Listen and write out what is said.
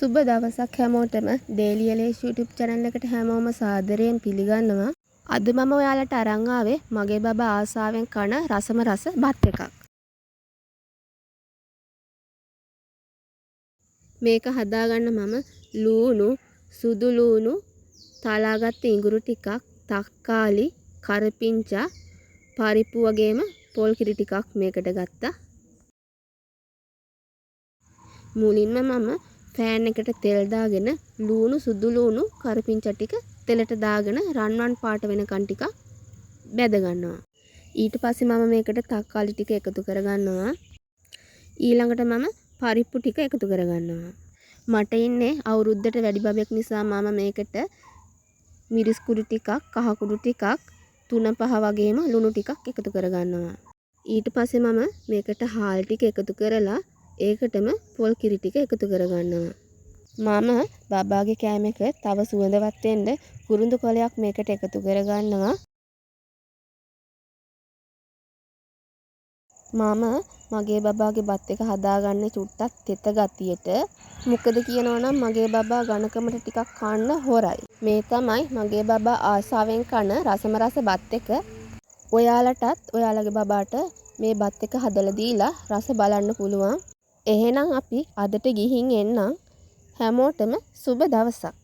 සුබ දවසක් හැමෝටම Daily Elish YouTube channel එකට හැමෝම සාදරයෙන් පිළිගන්නවා. අද මම ඔයාලට අරන් ආවේ මගේ බබා ආසාවෙන් කන රසම රස බත් එකක්. මේක හදාගන්න මම ලූණු, සුදු ලූණු, තලාගත්ත ඉඟුරු ටිකක්, තක්කාලි, කරපිංචා, පරිප්පු වගේම පොල් කිරි ටිකක් මේකට ගත්තා. මුලින්ම මම ෆෑන් එකට තෙල් දාගෙන ලූණු සුදු ලූණු කරපිංචා ටික තෙලට දාගෙන රන්වන් පාට වෙනකන් ටිකක් බැද ගන්නවා. ඊට පස්සේ මම මේකට තක්කාලි ටික එකතු කර ගන්නවා. ඊළඟට මම පරිප්පු ටික එකතු කර ගන්නවා. මට ඉන්නේ අවුරුද්දට වැඩි බබෙක් නිසා මම මේකට මිරිස් කුඩු ටිකක්, කහ කුඩු ටිකක්, 3-5 වගේම ලුණු ටිකක් එකතු කර ගන්නවා. ඊට පස්සේ මම මේකට හාල් ටික එකතු කරලා ඒකටම පොල් කිරි ටික එකතු කර ගන්නවා. මම බබාගේ කෑම එක තව සුවඳවත් වෙන්න කුරුඳු කොලයක් මේකට එකතු කර ගන්නවා. මම මගේ බබාගේ බත් එක හදාගන්නේ චුට්ටක් තෙත ගතියට. මොකද කියනවනම් මගේ බබා ඝනකමට ටිකක් කන්න හොරයි. මේ තමයි මගේ බබා ආසාවෙන් කන රසම රස බත් එක. ඔයාලටත් ඔයාලගේ බබාට මේ බත් එක හදලා දීලා රස බලන්න පුළුවන්. එහෙනම් අපි අදට ගිහින් එන්නම්. හැමෝටම සුබ දවසක්.